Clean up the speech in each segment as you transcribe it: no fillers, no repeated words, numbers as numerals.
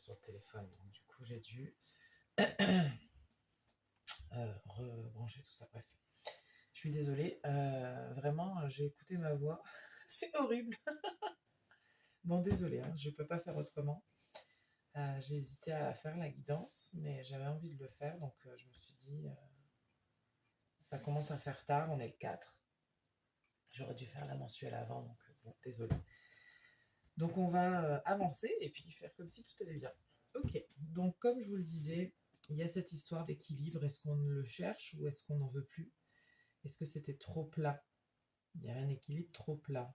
sur le téléphone, donc du coup j'ai dû rebrancher tout ça. Bref, je suis désolée. Vraiment, j'ai écouté ma voix. C'est horrible. Bon, désolée, hein, je peux pas faire autrement. J'ai hésité à faire la guidance, mais j'avais envie de le faire, donc je me suis dit, ça commence à faire tard, on est le 4. J'aurais dû faire la mensuelle avant, donc bon, désolée. Donc on va avancer et puis faire comme si tout allait bien. Ok, donc comme je vous le disais, il y a cette histoire d'équilibre. Est-ce qu'on le cherche ou est-ce qu'on n'en veut plus? Est-ce que c'était trop plat? Il y a un équilibre trop plat.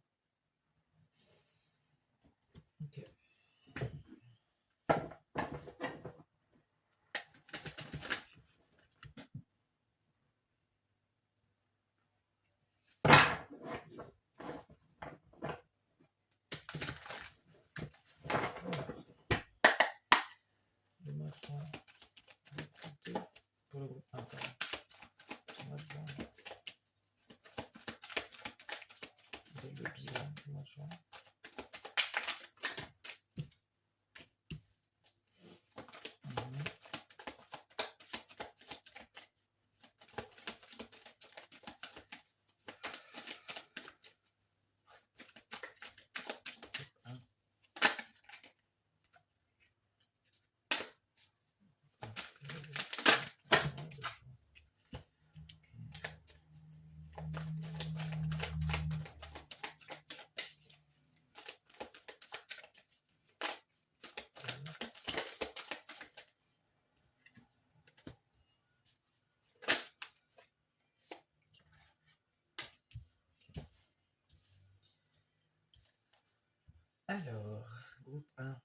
Ok. Le mois de juin, pour le groupe 1, pardon. Le mois de juin. J'ai le bilan du mois de juin. Alors, groupe 1.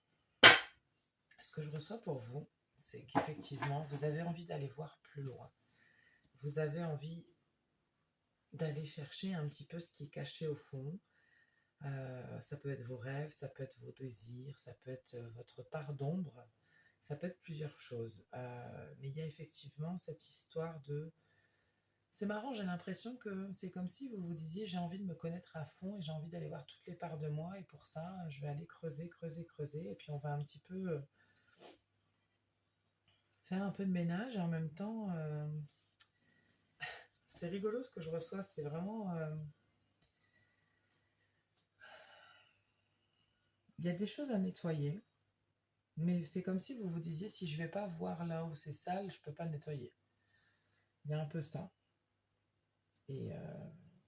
Ce que je reçois pour vous, c'est qu'effectivement, vous avez envie d'aller voir plus loin. Vous avez envie d'aller chercher un petit peu ce qui est caché au fond. Ça peut être vos rêves, ça peut être vos désirs, ça peut être votre part d'ombre, ça peut être plusieurs choses. Mais il y a effectivement cette histoire de... C'est marrant, j'ai l'impression que c'est comme si vous vous disiez j'ai envie de me connaître à fond et j'ai envie d'aller voir toutes les parts de moi et pour ça, je vais aller creuser, creuser, creuser et puis on va un petit peu faire un peu de ménage et en même temps, c'est rigolo ce que je reçois, c'est vraiment... Il y a des choses à nettoyer, mais c'est comme si vous vous disiez si je vais pas voir là où c'est sale, je peux pas le nettoyer. Il y a un peu ça. Et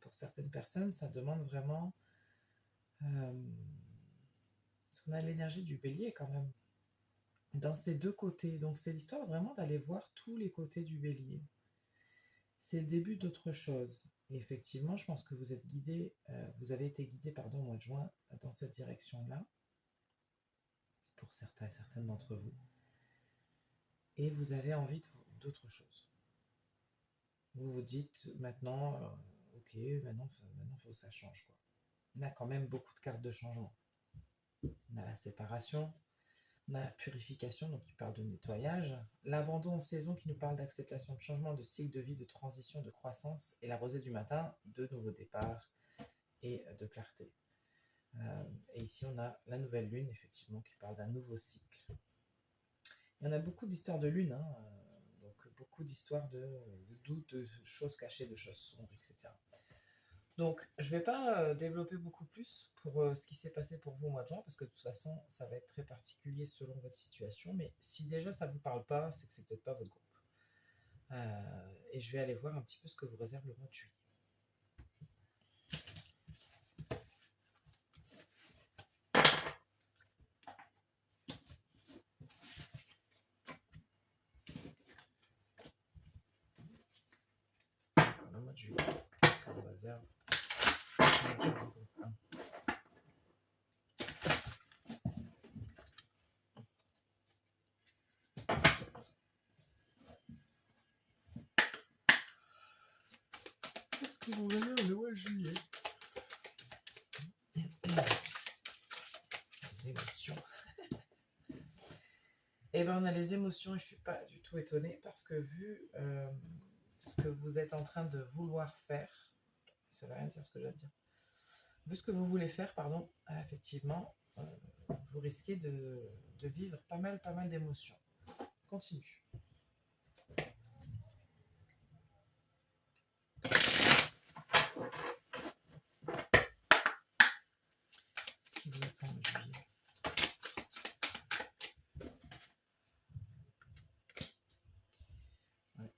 pour certaines personnes, ça demande vraiment... parce qu'on a l'énergie du bélier quand même, dans ces deux côtés. Donc c'est l'histoire vraiment d'aller voir tous les côtés du bélier. C'est le début d'autre chose. Et effectivement, je pense que vous êtes guidé, vous avez été guidé, pardon, au mois de juin, dans cette direction-là, pour certains et certaines d'entre vous. Et vous avez envie d'autre chose. Vous vous dites maintenant, ok, maintenant faut que ça change, quoi. On a quand même beaucoup de cartes de changement. On a la séparation, on a la purification, donc qui parle de nettoyage, l'abandon en saison qui nous parle d'acceptation, de changement, de cycle de vie, de transition, de croissance, et la rosée du matin, de nouveau départ et de clarté. Et ici, on a la nouvelle lune, effectivement, qui parle d'un nouveau cycle. Il y en a beaucoup d'histoires de lune, hein, donc beaucoup d'histoires de doutes, de choses cachées, de choses sombres, etc. Donc, je ne vais pas développer beaucoup plus pour ce qui s'est passé pour vous au mois de juin, parce que de toute façon, ça va être très particulier selon votre situation. Mais si déjà ça ne vous parle pas, c'est que c'est peut-être pas votre groupe. Et je vais aller voir un petit peu ce que vous réserve le mois de juillet. Le mois de juillet, qu'est-ce que vous réserve le mois de juillet, groupe 1. Qu'est-ce que vous réserve le mois de juillet? Les émotions. Eh bien, on a les émotions et je ne suis pas du tout étonnée parce que vu ce que vous êtes en train de vouloir faire, ça ne veut rien dire ce que je viens de dire. Vu ce que vous voulez faire, pardon, effectivement, vous risquez de vivre pas mal d'émotions. Continue. Qui vous attend en juillet? Ouais.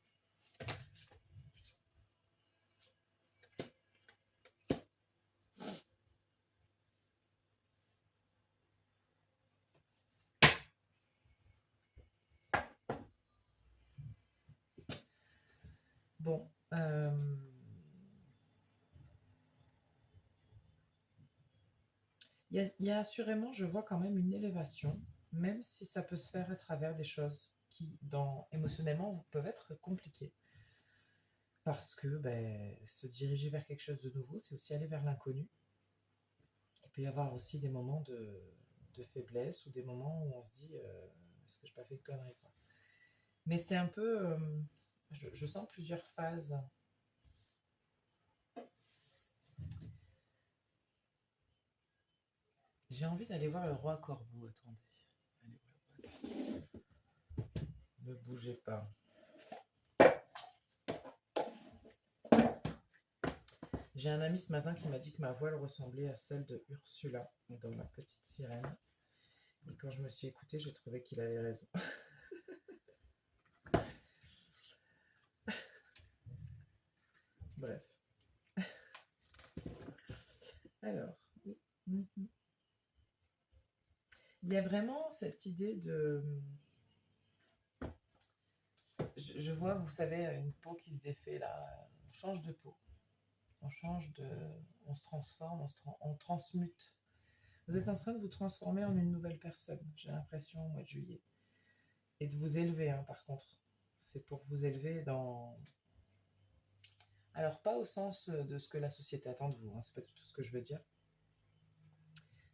Bon, il y a assurément, je vois quand même une élévation, même si ça peut se faire à travers des choses qui, émotionnellement, peuvent être compliquées. Parce que se diriger vers quelque chose de nouveau, c'est aussi aller vers l'inconnu. Il peut y avoir aussi des moments de faiblesse ou des moments où on se dit est-ce que je n'ai pas fait de conneries, quoi. Mais c'est un peu... je sens plusieurs phases. J'ai envie d'aller voir le roi corbeau. Attendez. Allez, ne bougez pas. J'ai un ami ce matin qui m'a dit que ma voix ressemblait à celle de Ursula dans La Petite Sirène. Et quand je me suis écoutée, j'ai trouvé qu'il avait raison. Bref. Alors, il y a vraiment cette idée de... Je vois, vous savez, une peau qui se défait là. On change de peau. On change de... On se transforme, on transmute. Vous êtes en train de vous transformer en une nouvelle personne, j'ai l'impression, au mois de juillet. Et de vous élever, hein, par contre. C'est pour vous élever dans... Alors, pas au sens de ce que la société attend de vous, hein, c'est pas du tout ce que je veux dire.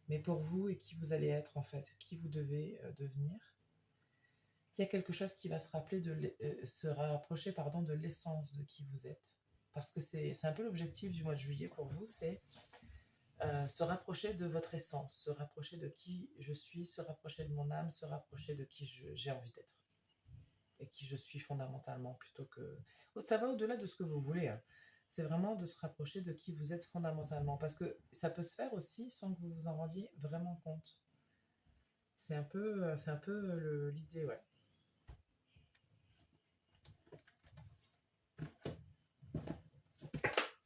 Mais pour vous et qui vous allez être, en fait, qui vous devez devenir. Il y a quelque chose qui va se rapprocher de l'essence de qui vous êtes. Parce que c'est un peu l'objectif du mois de juillet pour vous, c'est se rapprocher de votre essence, se rapprocher de qui je suis, se rapprocher de mon âme, se rapprocher de qui j'ai envie d'être. Et qui je suis fondamentalement, plutôt que... Ça va au-delà de ce que vous voulez, hein. C'est vraiment de se rapprocher de qui vous êtes fondamentalement. Parce que ça peut se faire aussi sans que vous vous en rendiez vraiment compte. C'est un peu l'idée, ouais.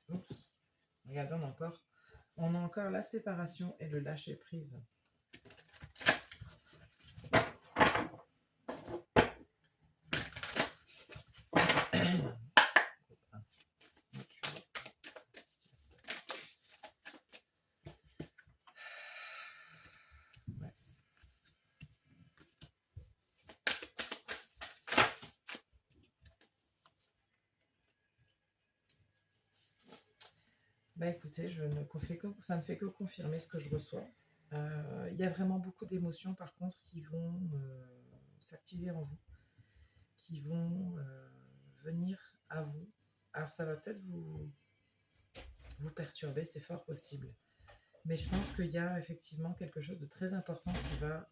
Oups. Regardez, on a encore la séparation et le lâcher prise. Écoutez, ça ne fait que confirmer ce que je reçois. Il y a vraiment beaucoup d'émotions, par contre, qui vont s'activer en vous, qui vont venir à vous. Alors, ça va peut-être vous perturber, c'est fort possible. Mais je pense qu'il y a effectivement quelque chose de très important qui va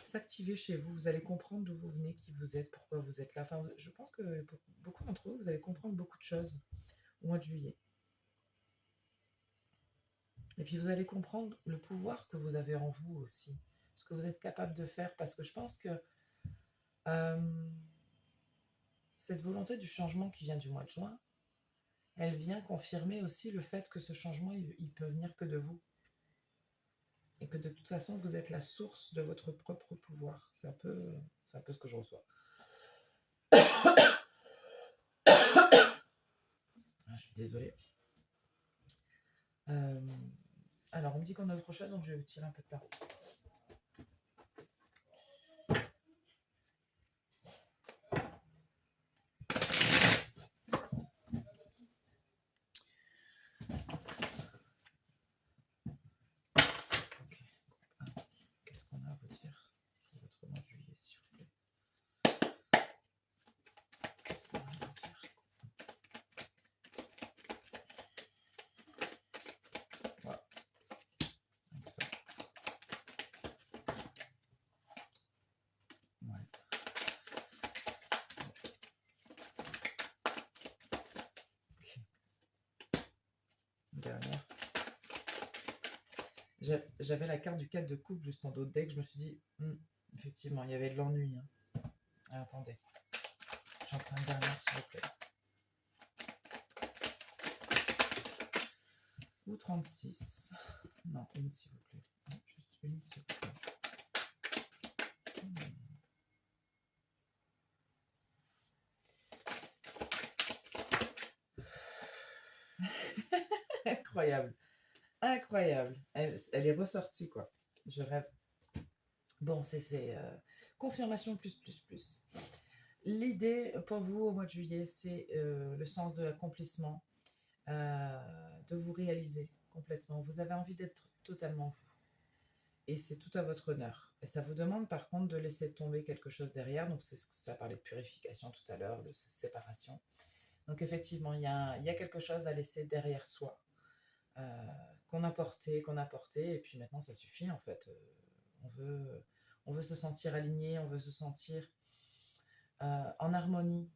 s'activer chez vous. Vous allez comprendre d'où vous venez, qui vous êtes, pourquoi vous êtes là. Enfin, je pense que pour beaucoup d'entre vous, vous allez comprendre beaucoup de choses au mois de juillet. Et puis vous allez comprendre le pouvoir que vous avez en vous aussi, ce que vous êtes capable de faire, parce que je pense que cette volonté du changement qui vient du mois de juin, elle vient confirmer aussi le fait que ce changement, il peut venir que de vous. Et que de toute façon, vous êtes la source de votre propre pouvoir. C'est un peu ce que je reçois. Je suis désolée. Alors, on me dit qu'on a autre chose, donc je vais vous tirer un peu de tarot. Qu'est-ce qu'on a à vous dire pour votre mois de juillet, s'il vous plaît? Qu'est-ce qu'on a à vous dire? J'avais la carte du 4 de coupe juste en dos de deck. Je me suis dit, effectivement, il y avait de l'ennui. Hein. Ah, attendez, j'en prends une dernière, s'il vous plaît. Ou 36. Non, une, s'il vous plaît. Juste une, s'il vous plaît. Incroyable. Incroyable. Elle est ressortie, quoi. Je rêve. Bon, c'est confirmation plus. L'idée pour vous au mois de juillet, c'est le sens de l'accomplissement, de vous réaliser complètement. Vous avez envie d'être totalement vous. Et c'est tout à votre honneur. Et ça vous demande par contre de laisser tomber quelque chose derrière. Donc ça parlait de purification tout à l'heure, de séparation. Donc effectivement, il y a quelque chose à laisser derrière soi, qu'on a porté, et puis maintenant ça suffit en fait. On veut se sentir aligné, on veut se sentir en harmonie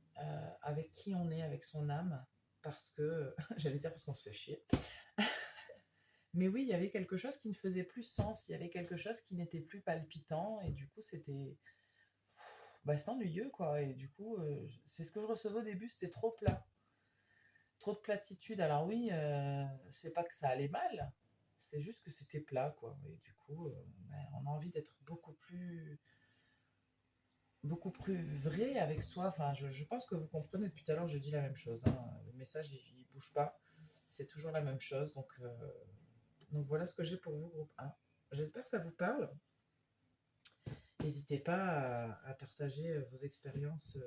avec qui on est, avec son âme, parce que, j'allais dire parce qu'on se fait chier. Mais oui, il y avait quelque chose qui ne faisait plus sens, il y avait quelque chose qui n'était plus palpitant, et du coup c'était ennuyeux quoi, et du coup c'est ce que je recevais au début, c'était trop plat. Trop de platitude. Alors oui, c'est pas que ça allait mal, c'est juste que c'était plat, quoi. Et du coup, on a envie d'être beaucoup plus vrai avec soi. Enfin, je pense que vous comprenez, depuis tout à l'heure, je dis la même chose. Hein. Le message, il bouge pas. C'est toujours la même chose. Donc voilà ce que j'ai pour vous, groupe 1. J'espère que ça vous parle. N'hésitez pas à partager vos expériences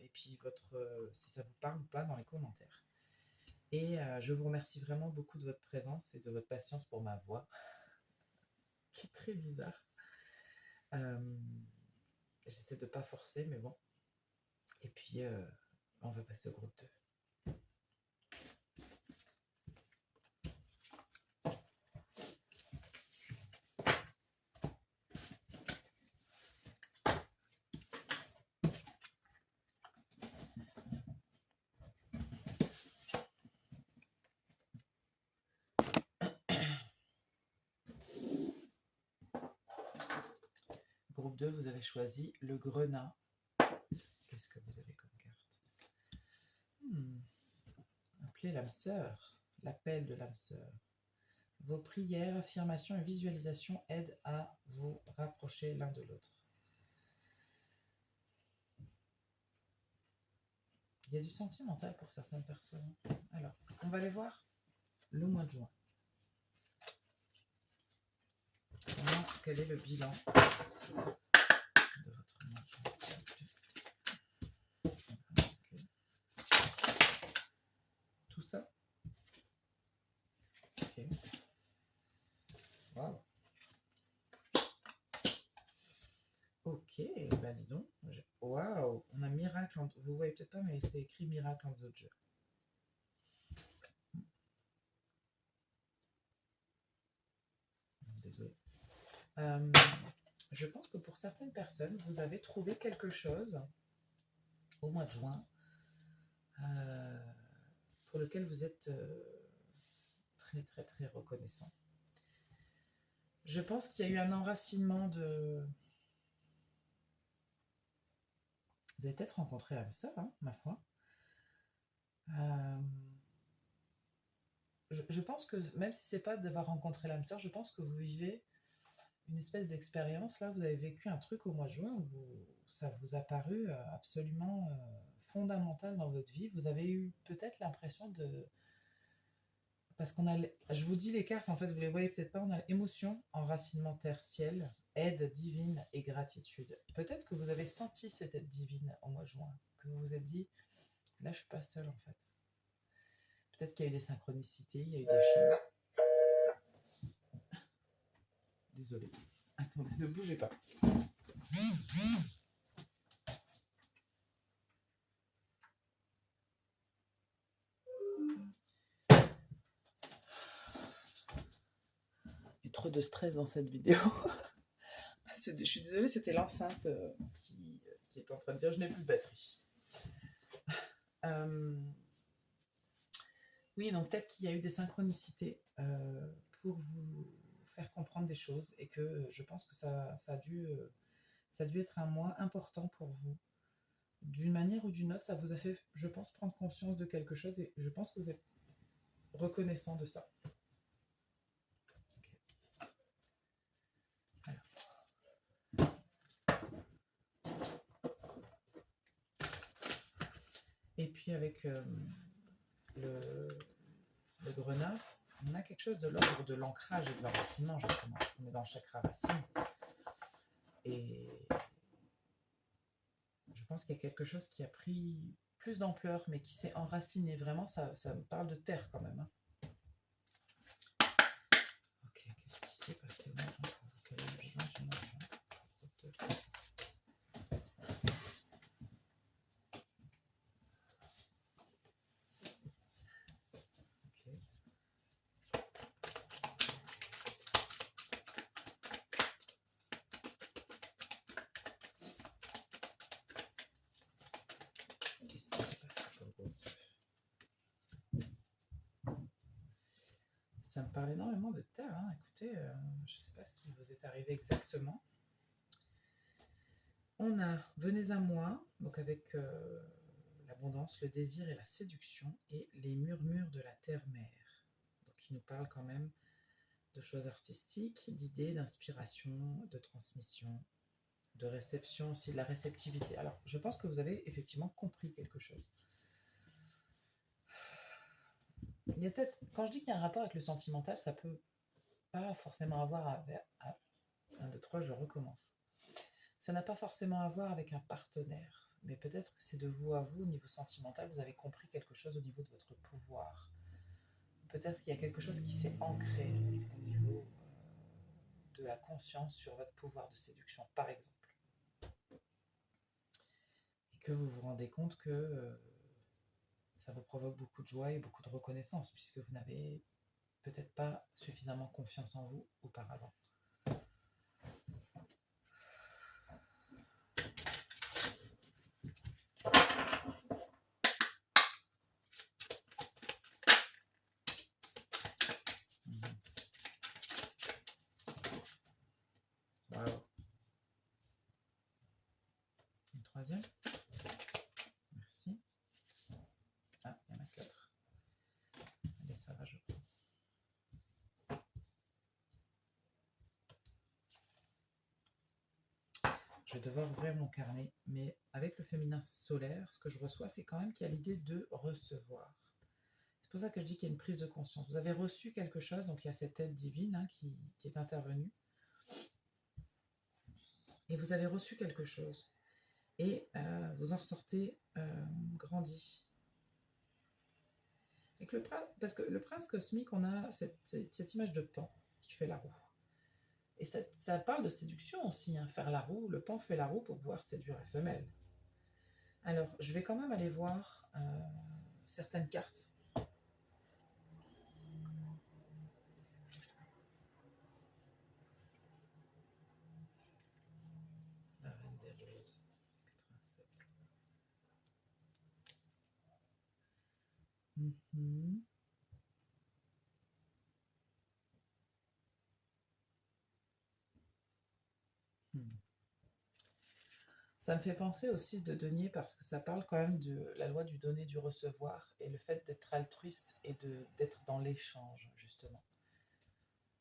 et puis si ça vous parle ou pas dans les commentaires. Et je vous remercie vraiment beaucoup de votre présence et de votre patience pour ma voix, qui est très bizarre. J'essaie de ne pas forcer, mais bon. Et puis, on va passer au groupe 2. Groupe 2, vous avez choisi le grenat. Qu'est-ce que vous avez comme carte? Appelez l'âme sœur, l'appel de l'âme sœur. Vos prières, affirmations et visualisations aident à vous rapprocher l'un de l'autre. Il y a du sentimental pour certaines personnes. Alors, on va aller voir le mois de juin. Quel est le bilan de votre mois de juin, s'il vous plaît? Okay. Tout ça? Ok. Wow. Ok, bah dis donc. Waouh, on a miracle. Vous voyez peut-être pas, mais c'est écrit miracle en d'autres jeux. Désolée. Je pense que pour certaines personnes, vous avez trouvé quelque chose au mois de juin pour lequel vous êtes très très très reconnaissant. Je pense qu'il y a eu un enracinement de... Vous avez peut-être rencontré l'âme sœur, hein, ma foi. Je pense que, même si c'est pas d'avoir rencontré l'âme sœur, je pense que vous vivez une espèce d'expérience. Là, vous avez vécu un truc au mois de juin où ça vous a paru absolument fondamental dans votre vie. Vous avez eu peut-être l'impression de... Parce qu'on a... Je vous dis les cartes, en fait, vous les voyez peut-être pas. On a émotion, enracinement terre, ciel, aide divine et gratitude. Peut-être que vous avez senti cette aide divine au mois de juin, que vous vous êtes dit, là, je suis pas seule, en fait. Peut-être qu'il y a eu des synchronicités, il y a eu des choses. Désolée. Attendez, ne bougez pas. Il y a trop de stress dans cette vidéo. Je suis désolée, c'était l'enceinte qui est en train de dire je n'ai plus de batterie. Oui, donc peut-être qu'il y a eu des synchronicités pour vous faire comprendre des choses et que je pense que ça a dû être un mois important pour vous. D'une manière ou d'une autre, ça vous a fait, je pense, prendre conscience de quelque chose et je pense que vous êtes reconnaissant de ça. Ok. Et puis avec le, le grenat, on a quelque chose de l'ordre de l'ancrage et de l'enracinement, justement, parce qu'on est dans le chakra racine. Et je pense qu'il y a quelque chose qui a pris plus d'ampleur, mais qui s'est enraciné. Vraiment, ça me parle de terre quand même. Hein. Ok, qu'est-ce qui s'est passé au mois de juin? Quel est le bilan du mois de juin? Qu'est-ce qui s'est passé pour vous? Ça me parle énormément de terre. Hein. Écoutez, je ne sais pas ce qui vous est arrivé exactement. On a Venez à moi, donc avec l'abondance, le désir et la séduction, et les murmures de la terre-mère. Donc qui nous parle quand même de choses artistiques, d'idées, d'inspiration, de transmission, de réception aussi, de la réceptivité. Alors, je pense que vous avez effectivement compris quelque chose. Il y a peut-être, quand je dis qu'il y a un rapport avec le sentimental, ça peut pas forcément avoir avec... 1, 2, 3, je recommence. Ça n'a pas forcément à voir avec un partenaire, mais peut-être que c'est de vous à vous, au niveau sentimental, vous avez compris quelque chose au niveau de votre pouvoir. Peut-être qu'il y a quelque chose qui s'est ancré au niveau de la conscience sur votre pouvoir de séduction, par exemple. Et que vous vous rendez compte que ça vous provoque beaucoup de joie et beaucoup de reconnaissance, puisque vous n'avez peut-être pas suffisamment confiance en vous auparavant. Wow. Une troisième. Merci. Ah, il y en a 4. Allez, ça va, je prends. Je vais devoir ouvrir mon carnet, mais avec le féminin solaire, ce que je reçois, c'est quand même qu'il y a l'idée de recevoir. C'est pour ça que je dis qu'il y a une prise de conscience. Vous avez reçu quelque chose, donc il y a cette aide divine hein, qui est intervenue. Et vous avez reçu quelque chose. Et vous en ressortez grandi. Parce que le prince cosmique, on a cette image de pan qui fait la roue. Et ça parle de séduction aussi, hein, faire la roue. Le pan fait la roue pour pouvoir séduire la femelle. Alors, je vais quand même aller voir certaines cartes. La reine des roses, 87. Mm-hmm. Ça me fait penser au 6 de denier parce que ça parle quand même de la loi du donner, du recevoir et le fait d'être altruiste et d'être dans l'échange, justement.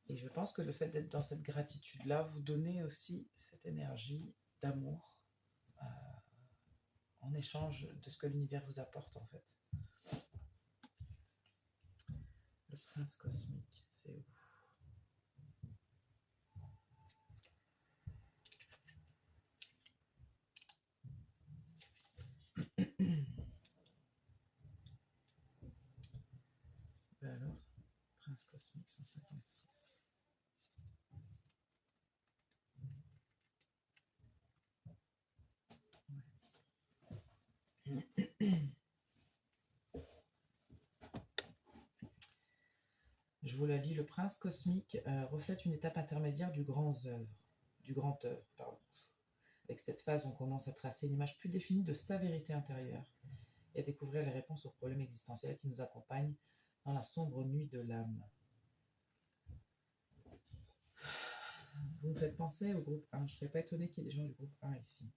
Et je pense que le fait d'être dans cette gratitude-là, vous donnez aussi cette énergie d'amour en échange de ce que l'univers vous apporte, en fait. Le prince cosmique, c'est où? Ben alors, prince cosmique 156. Ouais. Je vous la lis. Le prince cosmique reflète une étape intermédiaire du grand œuvre. Pardon. Avec cette phase, on commence à tracer une image plus définie de sa vérité intérieure et à découvrir les réponses aux problèmes existentiels qui nous accompagnent dans la sombre nuit de l'âme. Vous me faites penser au groupe 1. Je ne serais pas étonnée qu'il y ait des gens du groupe 1 ici.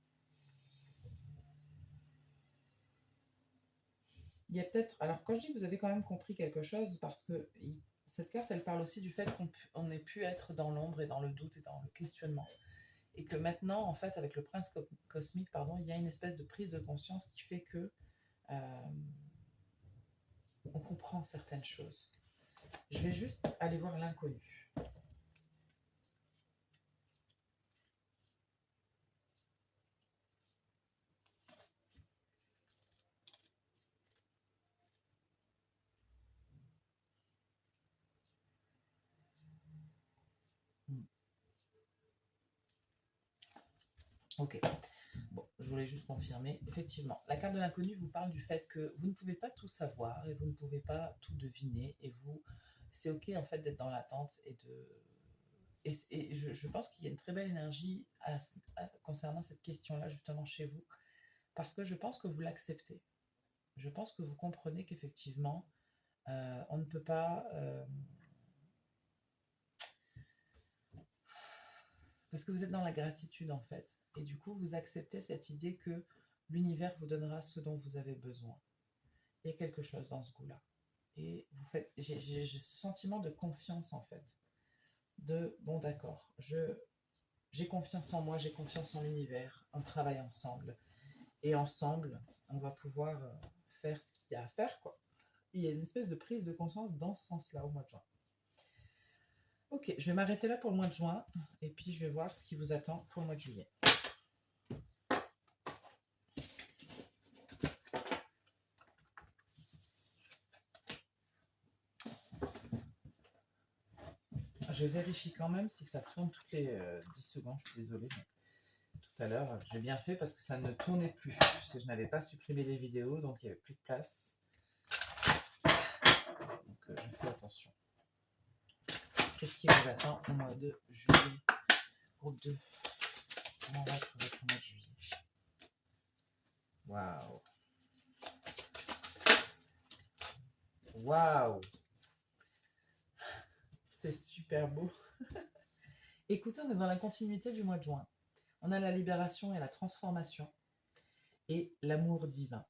Il y a peut-être... Alors, quand je dis que vous avez quand même compris quelque chose, parce que cette carte, elle parle aussi du fait qu'on ait pu être dans l'ombre et dans le doute et dans le questionnement. Et que maintenant, en fait, avec le prince cosmique, pardon, il y a une espèce de prise de conscience qui fait que on comprend certaines choses. Je vais juste aller voir l'inconnu. Ok. Bon, je voulais juste confirmer. Effectivement, la carte de l'inconnu vous parle du fait que vous ne pouvez pas tout savoir et vous ne pouvez pas tout deviner. Et vous, c'est ok en fait d'être dans l'attente et de... Et je pense qu'il y a une très belle énergie concernant cette question-là justement chez vous. Parce que je pense que vous l'acceptez. Je pense que vous comprenez qu'effectivement, on ne peut pas... parce que vous êtes dans la gratitude en fait. Et du coup, vous acceptez cette idée que l'univers vous donnera ce dont vous avez besoin. Il y a quelque chose dans ce goût-là. Et vous faites, j'ai ce sentiment de confiance en fait. De, bon d'accord, j'ai confiance en moi, j'ai confiance en l'univers, on travaille ensemble. Et ensemble, on va pouvoir faire ce qu'il y a à faire, quoi. Il y a une espèce de prise de conscience dans ce sens-là au mois de juin. Ok, je vais m'arrêter là pour le mois de juin, et puis je vais voir ce qui vous attend pour le mois de juillet. Je vérifie quand même si ça tourne toutes les 10 secondes, je suis désolée. Mais tout à l'heure, j'ai bien fait parce que ça ne tournait plus. Parce que je n'avais pas supprimé les vidéos, donc il n'y avait plus de place. Donc je fais attention. Qu'est-ce qui vous attend au mois de juillet? Groupe 2. Comment va être votre mois de juillet? Waouh! Waouh! C'est super beau. Écoutez, on est dans la continuité du mois de juin. On a la libération et la transformation et l'amour divin.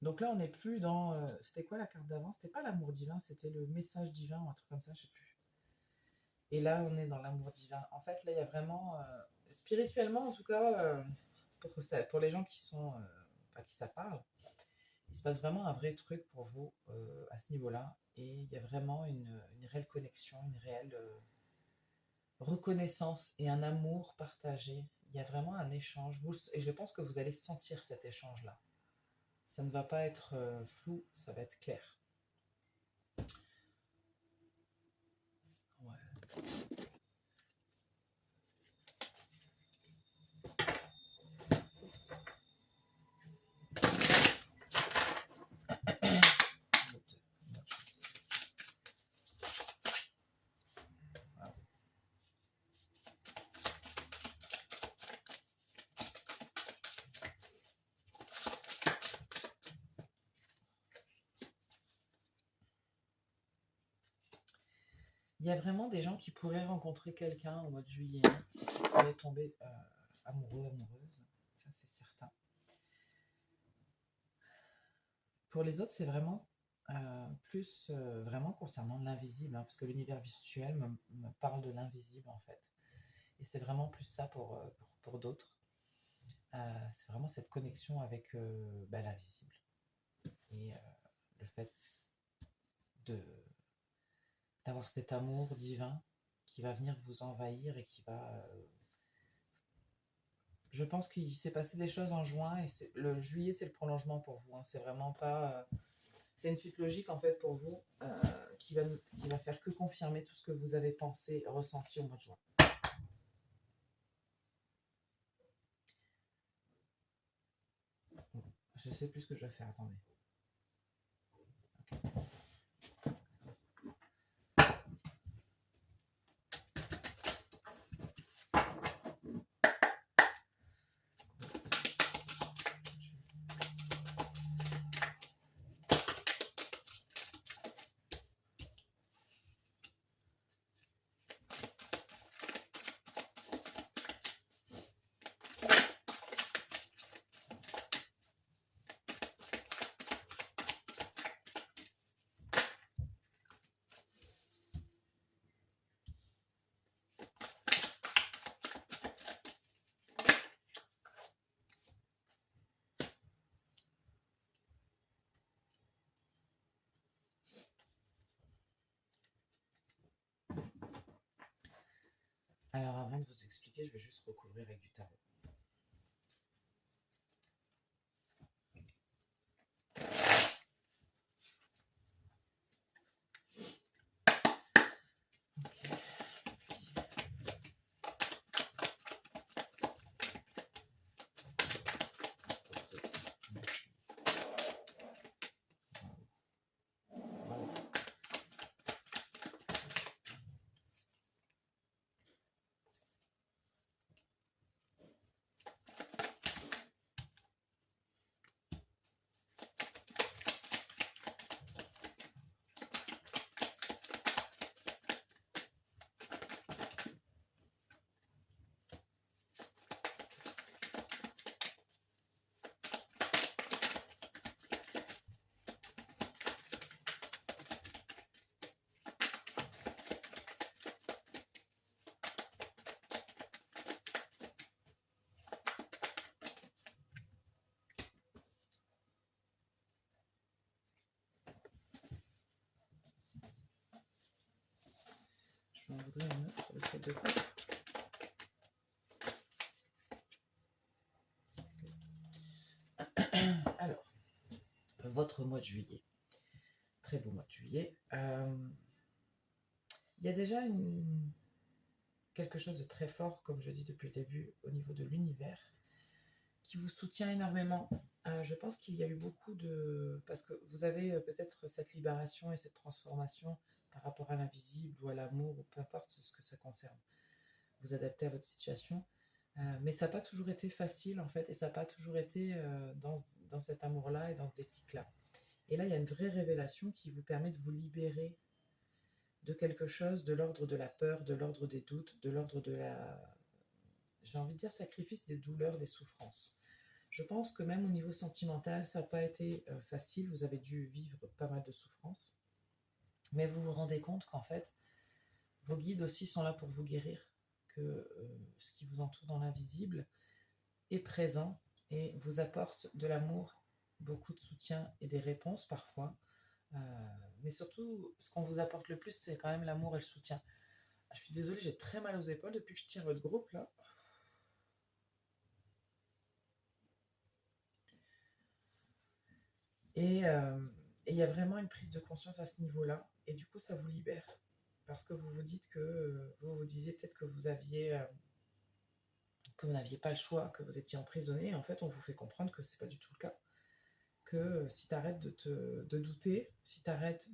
Donc là, on n'est plus dans... c'était quoi la carte d'avant? C'était pas l'amour divin, c'était le message divin ou un truc comme ça, je sais plus. Et là, on est dans l'amour divin. En fait, là, il y a vraiment... spirituellement, en tout cas, pour les gens qui sont... à qui ça parle, il se passe vraiment un vrai truc pour vous à ce niveau-là. Et il y a vraiment une réelle connexion, une réelle reconnaissance et un amour partagé. Il y a vraiment un échange. Et je pense que vous allez sentir cet échange-là. Ça ne va pas être flou, ça va être clair. Ouais. Il y a vraiment des gens qui pourraient rencontrer quelqu'un au mois de juillet, qui pourraient tomber amoureux, amoureuses, ça c'est certain. Pour les autres, c'est vraiment plus vraiment concernant l'invisible, hein, parce que l'univers virtuel me parle de l'invisible en fait. Et c'est vraiment plus ça pour d'autres. C'est vraiment cette connexion avec l'invisible. Et le fait d'avoir cet amour divin qui va venir vous envahir et qui va... je pense qu'il s'est passé des choses en juin et le juillet c'est le prolongement pour vous. Hein. C'est vraiment pas... c'est une suite logique en fait pour vous qui va faire que confirmer tout ce que vous avez pensé, ressenti au mois de juin. Je sais plus ce que je vais faire, attendez. Okay. Alors avant de vous expliquer, je vais juste recouvrir avec du tarot. Je m'en voudrais une autre sur le set de coupe. Alors, votre mois de juillet. Très beau mois de juillet. Il y a déjà quelque chose de très fort, comme je dis depuis le début, au niveau de l'univers, qui vous soutient énormément. Je pense qu'il y a eu beaucoup de... Parce que vous avez peut-être cette libération et cette transformation par rapport à l'invisible ou à l'amour, ou peu importe ce que ça concerne. Vous adaptez à votre situation. Mais ça n'a pas toujours été facile, en fait, et ça n'a pas toujours été dans cet amour-là et dans ce déclic-là. Et là, il y a une vraie révélation qui vous permet de vous libérer de quelque chose de l'ordre de la peur, de l'ordre des doutes, de l'ordre de la... J'ai envie de dire sacrifice des douleurs, des souffrances. Je pense que même au niveau sentimental, ça n'a pas été facile. Vous avez dû vivre pas mal de souffrances. Mais vous vous rendez compte qu'en fait, vos guides aussi sont là pour vous guérir, que ce qui vous entoure dans l'invisible est présent et vous apporte de l'amour, beaucoup de soutien et des réponses parfois. Mais surtout, ce qu'on vous apporte le plus, c'est quand même l'amour et le soutien. Je suis désolée, j'ai très mal aux épaules depuis que je tiens votre groupe là. Et il y a vraiment une prise de conscience à ce niveau-là. Et du coup, ça vous libère. Parce que vous vous dites que vous vous disiez peut-être que vous aviez que vous n'aviez pas le choix, que vous étiez emprisonné. Et en fait, on vous fait comprendre que c'est pas du tout le cas. Que si tu arrêtes de douter, si tu arrêtes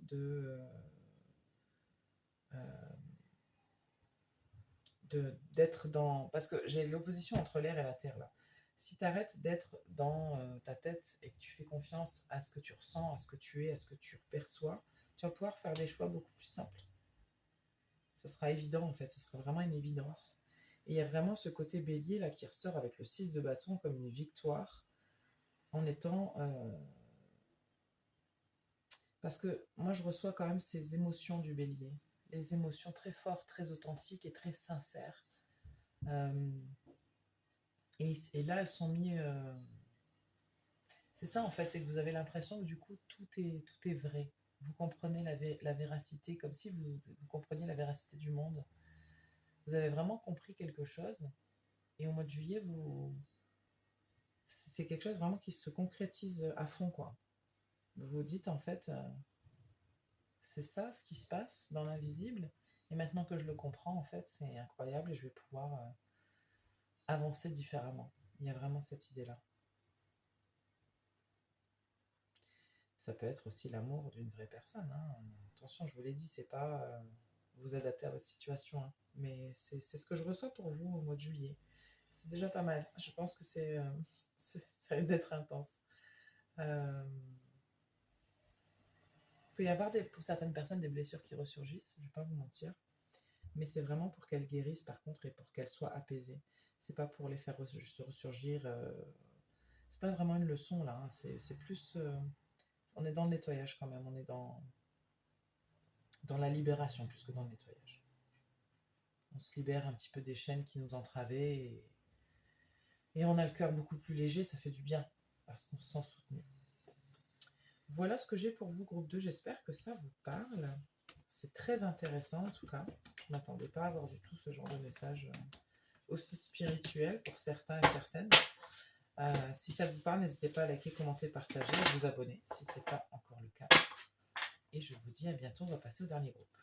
d'être dans... Parce que j'ai l'opposition entre l'air et la terre là. Si tu arrêtes d'être dans ta tête et que tu fais confiance à ce que tu ressens, à ce que tu es, à ce que tu perçois, tu vas pouvoir faire des choix beaucoup plus simples. Ça sera évident en fait, ça sera vraiment une évidence. Et il y a vraiment ce côté bélier là qui ressort avec le 6 de bâton comme une victoire en étant... Parce que moi je reçois quand même ces émotions du bélier, les émotions très fortes, très authentiques et très sincères. Et là elles sont mises... C'est ça en fait, c'est que vous avez l'impression que du coup tout est vrai. Vous comprenez la véracité, comme si vous compreniez la véracité du monde. Vous avez vraiment compris quelque chose. Et au mois de juillet, c'est quelque chose vraiment qui se concrétise à fond, quoi. Vous vous dites en fait, c'est ça ce qui se passe dans l'invisible. Et maintenant que je le comprends, en fait, c'est incroyable et je vais pouvoir avancer différemment. Il y a vraiment cette idée-là. Ça peut être aussi l'amour d'une vraie personne, hein. Attention, je vous l'ai dit, c'est pas vous adapter à votre situation, hein. Mais c'est ce que je reçois pour vous au mois de juillet. C'est déjà pas mal. Je pense que ça risque d'être intense. Il peut y avoir pour certaines personnes des blessures qui ressurgissent, je ne vais pas vous mentir. Mais c'est vraiment pour qu'elles guérissent par contre et pour qu'elles soient apaisées. C'est pas pour les faire se ressurgir. C'est pas vraiment une leçon là, hein. C'est plus... on est dans le nettoyage quand même, on est dans la libération plus que dans le nettoyage. On se libère un petit peu des chaînes qui nous entravaient et on a le cœur beaucoup plus léger, ça fait du bien parce qu'on se sent soutenu. Voilà ce que j'ai pour vous, groupe 2. J'espère que ça vous parle. C'est très intéressant en tout cas. Je ne m'attendais pas à avoir du tout ce genre de message aussi spirituel pour certains et certaines. Si ça vous parle, n'hésitez pas à liker, commenter, partager et vous abonner si ce n'est pas encore le cas. Et je vous dis à bientôt, on va passer au dernier groupe.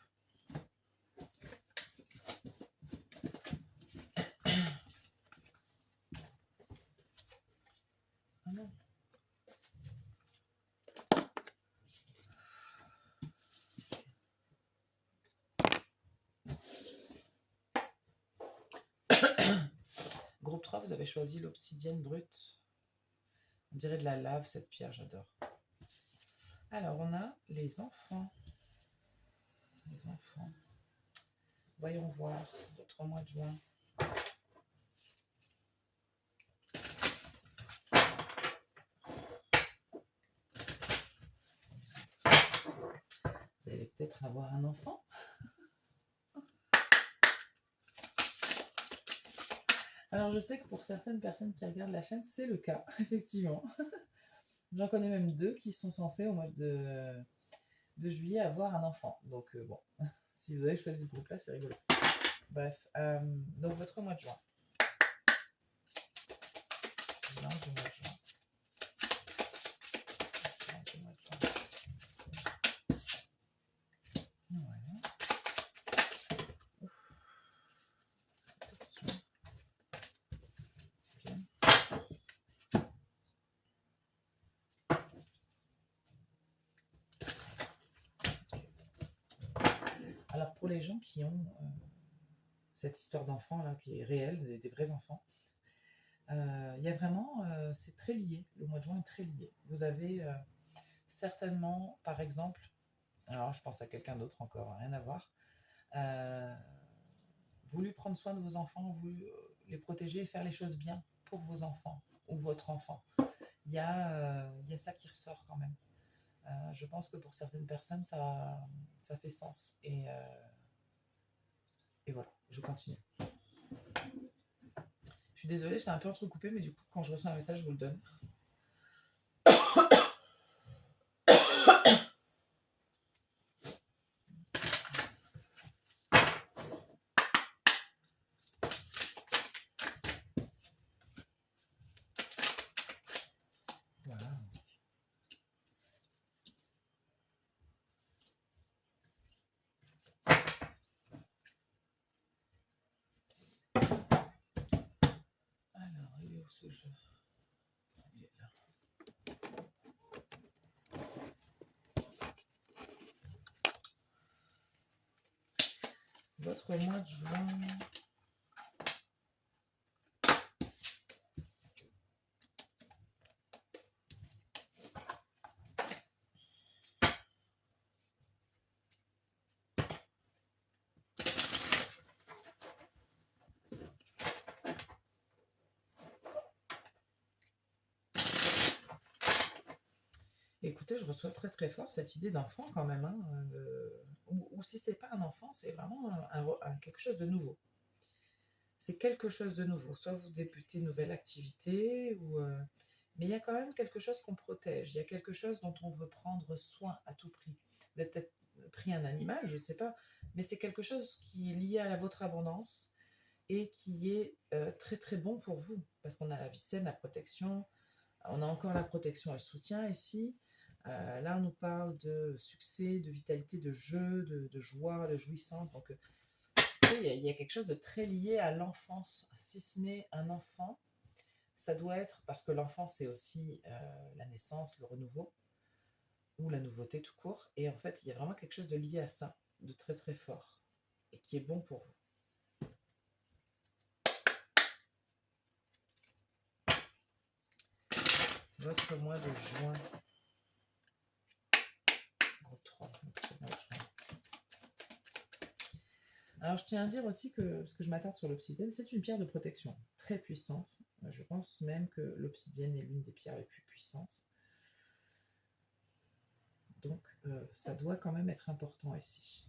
Ah non. Groupe 3, vous avez choisi l'obsidienne brute. On dirait de la lave, cette pierre, j'adore. Alors, on a les enfants. Les enfants. Voyons voir votre mois de juin. Vous allez peut-être avoir un enfant. Alors, je sais que pour certaines personnes qui regardent la chaîne, c'est le cas, effectivement. J'en connais même 2 qui sont censés, au mois de juillet, avoir un enfant. Donc, bon, si vous avez choisi ce groupe-là, c'est rigolo. Bref, donc votre mois de juin. Bilan du mois de juin. Voilà. Protection. Bien. Alors, pour les gens qui ont cette histoire d'enfant là qui est réelle, des vrais enfants, il y a vraiment, c'est très lié. Le mois de juin est très lié. Vous avez certainement, par exemple, alors je pense à quelqu'un d'autre encore, rien à voir, voulu prendre soin de vos enfants, voulu les protéger et faire les choses bien pour vos enfants ou votre enfant. Il y a ça qui ressort quand même. Je pense que pour certaines personnes, ça fait sens. Et voilà, je continue. Je suis désolée, j'étais un peu entrecoupée, mais du coup, quand je reçois un message, je vous le donne. Voilà. Alors, il est où ce jeu? Il est là. Votre mois de juin. Écoutez, je reçois très très fort cette idée d'enfant quand même. Hein, ou si c'est pas un enfant, c'est vraiment quelque chose de nouveau. C'est quelque chose de nouveau. Soit vous débutez une nouvelle activité, mais il y a quand même quelque chose qu'on protège. Il y a quelque chose dont on veut prendre soin à tout prix. Vous avez peut-être pris un animal, je ne sais pas, mais c'est quelque chose qui est lié à votre abondance et qui est très très bon pour vous. Parce qu'on a la vie saine, la protection, on a encore la protection et le soutien ici. Là, on nous parle de succès, de vitalité, de jeu, de joie, de jouissance. Donc, il y a quelque chose de très lié à l'enfance. Si ce n'est un enfant, ça doit être, parce que l'enfant, c'est aussi la naissance, le renouveau, ou la nouveauté tout court. Et en fait, il y a vraiment quelque chose de lié à ça, de très très fort, et qui est bon pour vous. Votre mois de juin. Groupe 3, votre mois de juin. Alors, je tiens à dire aussi que, parce que je m'attarde sur l'obsidienne, c'est une pierre de protection très puissante. Je pense même que l'obsidienne est l'une des pierres les plus puissantes. Donc, ça doit quand même être important ici.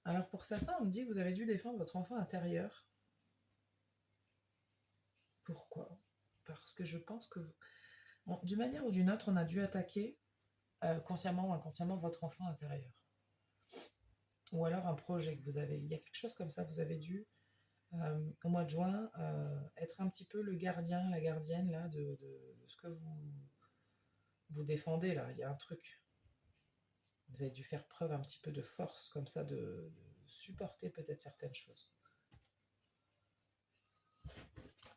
Alors pour certains, on me dit que vous avez dû défendre votre enfant intérieur. Pourquoi? Parce que je pense que, d'une manière ou d'une autre, on a dû attaquer, consciemment ou inconsciemment, votre enfant intérieur. Ou alors un projet que vous avez. Il y a quelque chose comme ça, vous avez dû, au mois de juin, être un petit peu le gardien, la gardienne là, de ce que vous défendez là. Il y a un truc. Vous avez dû faire preuve un petit peu de force comme ça, de supporter peut-être certaines choses. Allez, ça va.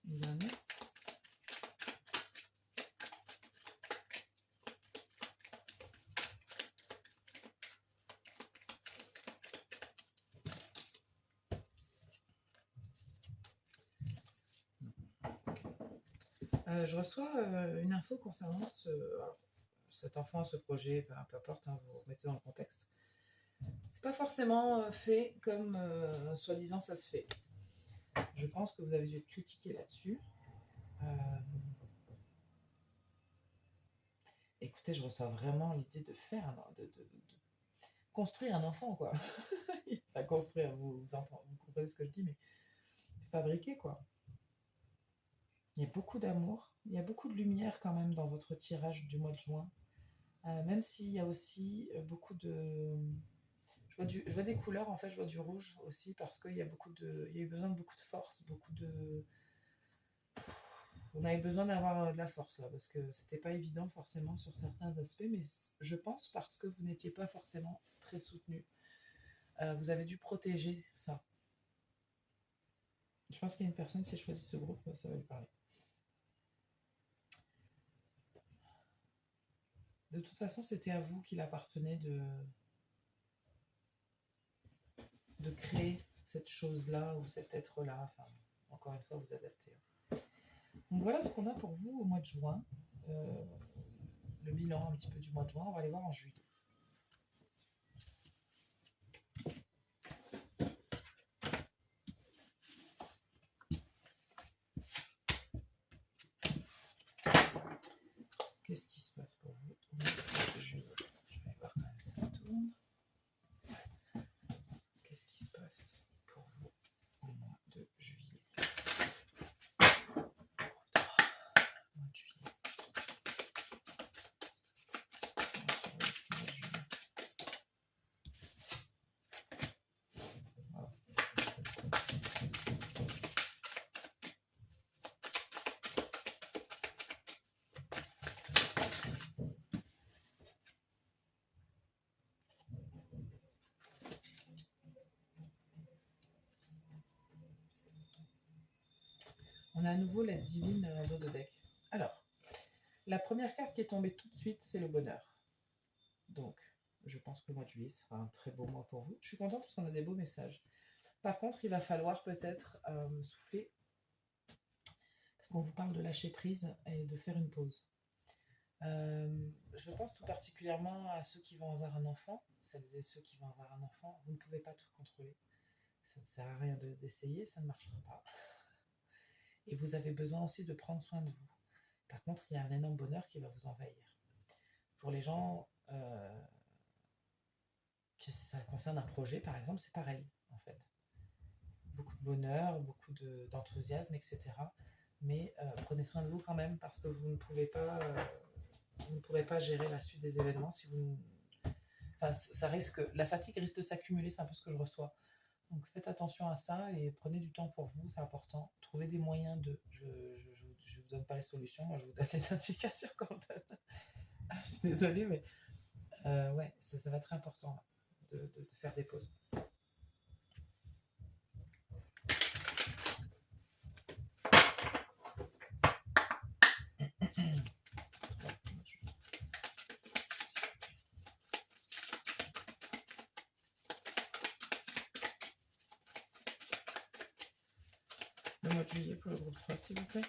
Une dernière. Je reçois une info concernant cet enfant, ce projet, peu importe, hein, vous remettez dans le contexte. C'est pas forcément fait comme soi-disant ça se fait. Je pense que vous avez dû être critiqué là-dessus. Écoutez, je reçois vraiment l'idée de faire, de construire un enfant, quoi. Pas construire, vous comprenez ce que je dis, mais fabriquer, quoi. Il y a beaucoup d'amour, il y a beaucoup de lumière quand même dans votre tirage du mois de juin. Même s'il y a aussi beaucoup de... Je vois des couleurs, en fait, je vois du rouge aussi, parce qu'il y a il y a eu besoin de beaucoup de force, beaucoup de... On avait besoin d'avoir de la force, là, parce que c'était pas évident forcément sur certains aspects, mais je pense parce que vous n'étiez pas forcément très soutenu. Vous avez dû protéger ça. Je pense qu'il y a une personne, si elle choisit ce groupe, ça va lui parler. De toute façon, c'était à vous qu'il appartenait de créer cette chose-là ou cet être-là. Enfin, encore une fois, vous adaptez. Donc voilà ce qu'on a pour vous au mois de juin. Le bilan un petit peu du mois de juin. On va aller voir en juillet. Qu'est-ce qui se passe pour vous au mois de juillet? Je vais voir quand même si ça tourne. Qu'est-ce qui se passe pour vous au mois de juillet? Mois de juillet. Voilà. On a à nouveau l'aide divine dans le deck. Alors, la première carte qui est tombée tout de suite, c'est le bonheur. Donc, je pense que le mois de juillet sera un très beau mois pour vous. Je suis contente parce qu'on a des beaux messages. Par contre, il va falloir peut-être souffler, parce qu'on vous parle de lâcher prise et de faire une pause. Je pense tout particulièrement à ceux qui vont avoir un enfant, celles et ceux qui vont avoir un enfant. Vous ne pouvez pas tout contrôler. Ça ne sert à rien d'essayer, ça ne marchera pas. Et vous avez besoin aussi de prendre soin de vous. Par contre, il y a un énorme bonheur qui va vous envahir. Pour les gens qui ça concerne un projet, par exemple, c'est pareil, en fait. Beaucoup de bonheur, beaucoup d'enthousiasme, etc. Mais prenez soin de vous quand même, parce que vous ne pourrez pas gérer la suite des événements si vous... Enfin, la fatigue risque de s'accumuler, c'est un peu ce que je reçois. Donc faites attention à ça et prenez du temps pour vous, c'est important. Trouvez des moyens de... Je ne vous donne pas les solutions, moi je vous donne les indications qu'on donne. Je suis désolée, mais ouais, ça va être important de faire des pauses. mois de juillet pour le groupe 3, s'il vous plaît.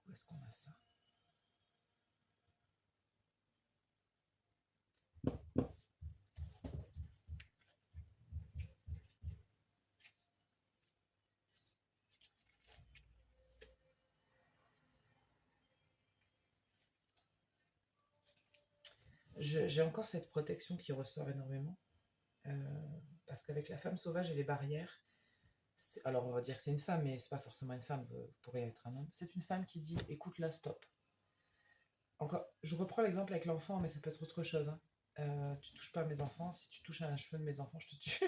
Où est-ce qu'on a ça? J'ai encore cette protection qui ressort énormément. Parce qu'avec la femme sauvage et les barrières, alors on va dire que c'est une femme, mais c'est pas forcément une femme, vous pourriez être un homme. C'est une femme qui dit écoute là, stop. Encore, je reprends l'exemple avec l'enfant, mais ça peut être autre chose. Hein. Tu touches pas à mes enfants, si tu touches à un cheveu de mes enfants, je te tue.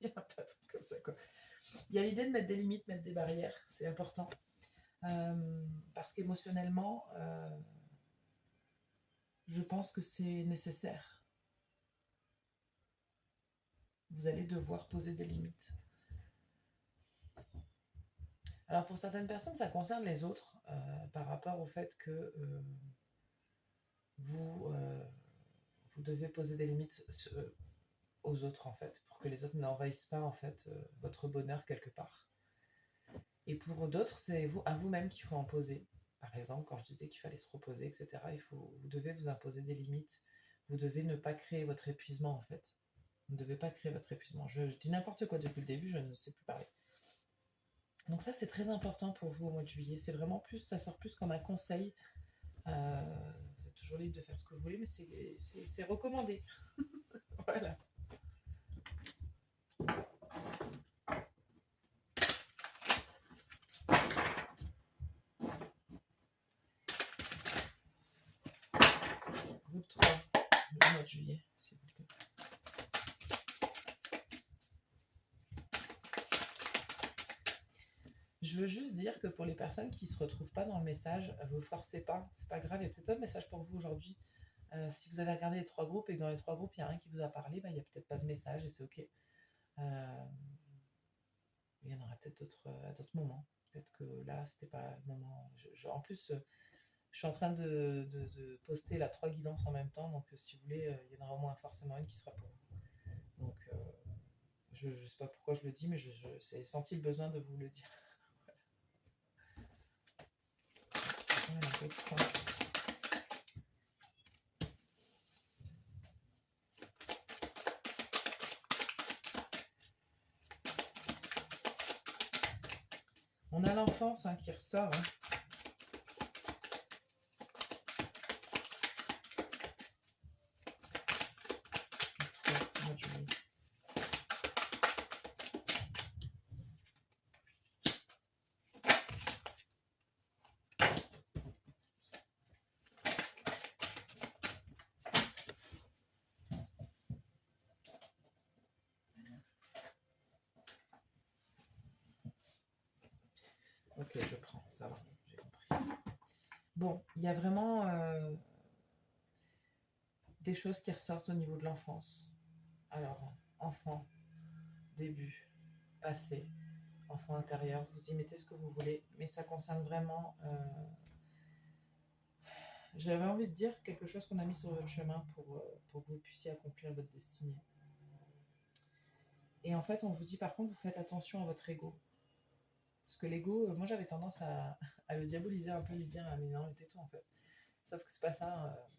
Il n'y a pas de truc comme ça, quoi. Il y a l'idée de mettre des limites, mettre des barrières, c'est important. Parce qu'émotionnellement, je pense que c'est nécessaire. Vous allez devoir poser des limites. Alors pour certaines personnes, ça concerne les autres par rapport au fait que vous devez poser des limites aux autres en fait, pour que les autres n'envahissent pas en fait votre bonheur quelque part. Et pour d'autres, c'est à vous-même qu'il faut en poser. Par exemple, quand je disais qu'il fallait se reposer, etc., vous devez vous imposer des limites. Vous devez ne pas créer votre épuisement en fait. Vous ne devez pas créer votre épuisement. Je dis n'importe quoi depuis le début, je ne sais plus parler. Donc ça, c'est très important pour vous au mois de juillet. C'est vraiment plus, ça sort plus comme un conseil. Vous êtes toujours libre de faire ce que vous voulez, mais c'est recommandé. Voilà. Groupe 3, le mois de juillet, s'il vous plaît. Je veux juste dire que pour les personnes qui ne se retrouvent pas dans le message, vous ne forcez pas, c'est pas grave, il n'y a peut-être pas de message pour vous aujourd'hui. Si vous avez regardé les 3 groupes et que dans les 3 groupes, il y a un qui vous a parlé, il n'y a peut-être pas de message et c'est ok. Il y en aura peut-être d'autres à d'autres moments. Peut-être que là, c'était pas le moment. En plus, je suis en train de poster la 3 guidances en même temps, donc si vous voulez, il y en aura au moins forcément une qui sera pour vous. Donc, je ne sais pas pourquoi je le dis, mais j'ai senti le besoin de vous le dire. Voilà, on a l'enfance qui ressort. Hein. Ok, je prends, ça va, j'ai compris. Bon, il y a vraiment des choses qui ressortent au niveau de l'enfance. Alors, enfant, début, passé, enfant intérieur, vous y mettez ce que vous voulez, mais ça concerne vraiment... J'avais envie de dire quelque chose qu'on a mis sur votre chemin pour que vous puissiez accomplir votre destinée. Et en fait, on vous dit par contre, vous faites attention à votre ego. Parce que l'ego, moi j'avais tendance à le diaboliser un peu, lui dire ah, mais non, mais tais-toi en fait. Sauf que c'est pas ça.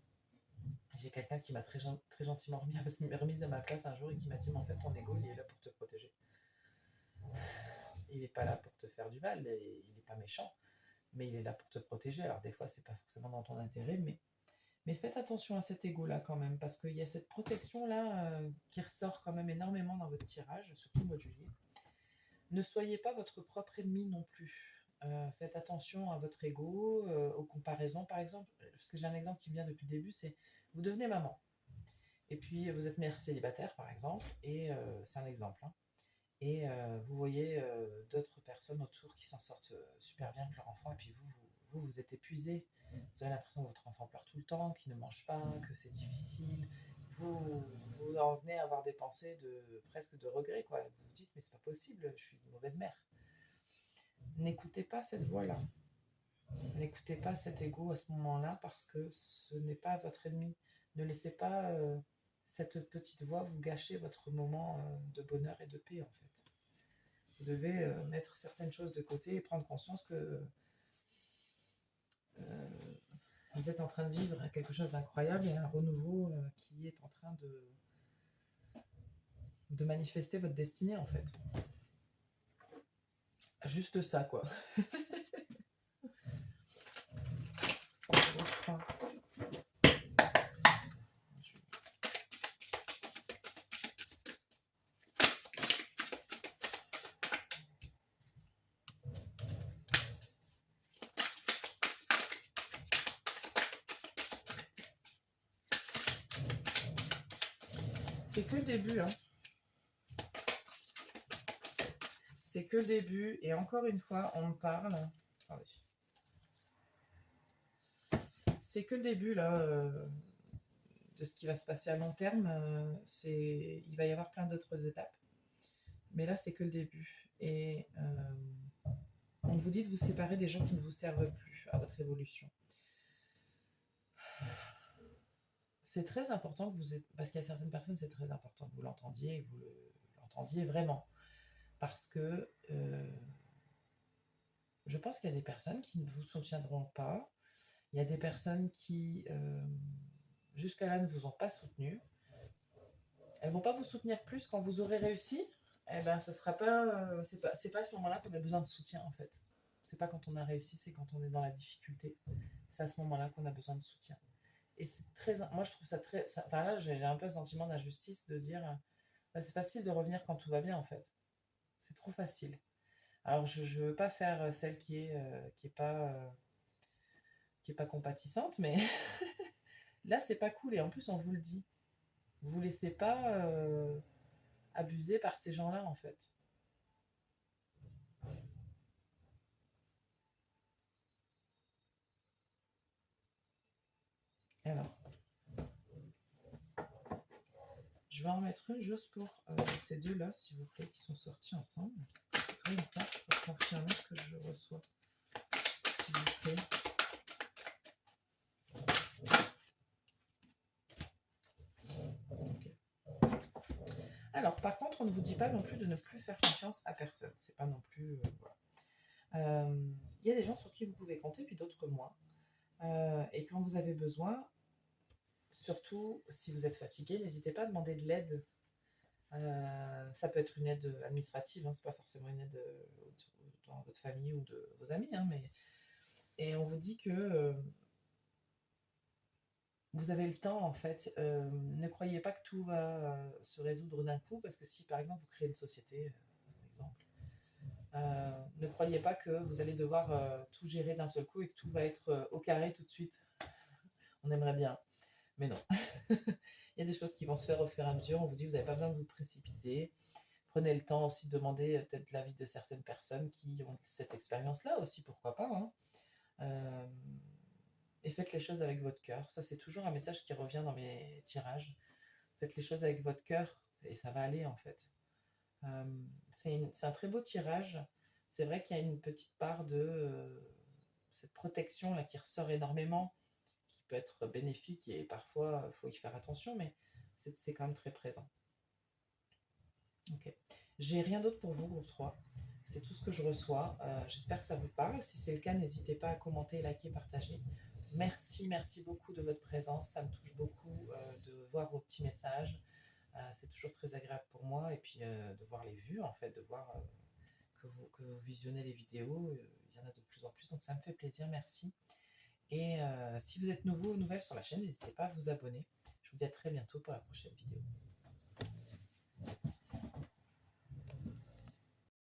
J'ai quelqu'un qui m'a très gentiment remise à ma place un jour et qui m'a dit mais en fait ton ego il est là pour te protéger. Il n'est pas là pour te faire du mal, et il n'est pas méchant, mais il est là pour te protéger. Alors des fois c'est pas forcément dans ton intérêt, mais faites attention à cet ego là quand même, parce qu'il y a cette protection là qui ressort quand même énormément dans votre tirage, surtout au mois de juillet. Ne soyez pas votre propre ennemi non plus. Faites attention à votre ego, aux comparaisons par exemple, parce que j'ai un exemple qui me vient depuis le début, c'est vous devenez maman. Et puis vous êtes mère célibataire par exemple, et c'est un exemple. Hein, et vous voyez d'autres personnes autour qui s'en sortent super bien avec leur enfant, et puis vous êtes épuisé. Vous avez l'impression que votre enfant pleure tout le temps, qu'il ne mange pas, que c'est difficile. Vous en venez à avoir des pensées presque de regret, quoi. Vous vous dites, mais c'est pas possible, je suis une mauvaise mère. N'écoutez pas cette voix-là. N'écoutez pas cet ego à ce moment-là, parce que ce n'est pas votre ennemi. Ne laissez pas cette petite voix vous gâcher votre moment de bonheur et de paix, en fait. Vous devez mettre certaines choses de côté et prendre conscience que vous êtes en train de vivre quelque chose d'incroyable et un renouveau qui est en train de manifester votre destinée, en fait. Juste ça, quoi. C'est que le début, hein. C'est que le début, et encore une fois, on me parle. Attendez. C'est que le début, là, de ce qui va se passer à long terme. Il va y avoir plein d'autres étapes. Mais là, c'est que le début. Et on vous dit de vous séparer des gens qui ne vous servent plus à votre évolution. C'est très important que vous êtes, parce qu'il y a certaines personnes, c'est très important que vous l'entendiez et que vous l'entendiez vraiment. Parce que je pense qu'il y a des personnes qui ne vous soutiendront pas. Il y a des personnes qui, jusqu'à là, ne vous ont pas soutenu. Elles ne vont pas vous soutenir plus quand vous aurez réussi. Eh ben, ça sera pas, c'est pas à ce moment-là qu'on a besoin de soutien, en fait. C'est pas quand on a réussi, c'est quand on est dans la difficulté. C'est à ce moment-là qu'on a besoin de soutien. Et c'est très, moi je trouve ça très, enfin là j'ai un peu un sentiment d'injustice de dire, c'est facile de revenir quand tout va bien, en fait. C'est trop facile. Alors je veux pas faire celle qui est pas compatissante, mais là c'est pas cool, et en plus on vous le dit. Vous laissez pas abuser par ces gens-là, en fait. Alors, je vais en mettre une juste pour ces deux-là, s'il vous plaît, qui sont sortis ensemble. Très longtemps pour confirmer ce que je reçois, s'il vous plaît. Okay. Alors, par contre, on ne vous dit pas non plus de ne plus faire confiance à personne. C'est pas non plus... voilà. Y a des gens sur qui vous pouvez compter, puis d'autres moins. Et quand vous avez besoin, surtout si vous êtes fatigué, n'hésitez pas à demander de l'aide. Ça peut être une aide administrative, hein, c'est pas forcément une aide dans votre famille ou de vos amis, hein, mais... Et on vous dit que vous avez le temps, en fait. Ne croyez pas que tout va se résoudre d'un coup, parce que si par exemple vous créez une société, par exemple, ne croyez pas que vous allez devoir tout gérer d'un seul coup et que tout va être au carré tout de suite. On aimerait bien, mais non. Il y a des choses qui vont se faire au fur et à mesure. On vous dit que vous n'avez pas besoin de vous précipiter. Prenez le temps aussi de demander peut-être l'avis de certaines personnes qui ont cette expérience-là aussi, pourquoi pas, hein. Et faites les choses avec votre cœur. Ça, c'est toujours un message qui revient dans mes tirages. Faites les choses avec votre cœur et ça va aller, en fait. C'est un très beau tirage. C'est vrai qu'il y a une petite part de cette protection-là qui ressort énormément, qui peut être bénéfique, et parfois, il faut y faire attention, mais c'est quand même très présent. Ok. J'ai rien d'autre pour vous, groupe 3. C'est tout ce que je reçois. J'espère que ça vous parle. Si c'est le cas, n'hésitez pas à commenter, liker, partager. Merci, merci beaucoup de votre présence. Ça me touche beaucoup de voir vos petits messages. C'est toujours très agréable pour moi. Et puis de voir les vues, en fait, de voir que vous visionnez les vidéos. Il y en a de plus en plus, donc ça me fait plaisir. Merci. Et si vous êtes nouveau ou nouvelle sur la chaîne, n'hésitez pas à vous abonner. Je vous dis à très bientôt pour la prochaine vidéo.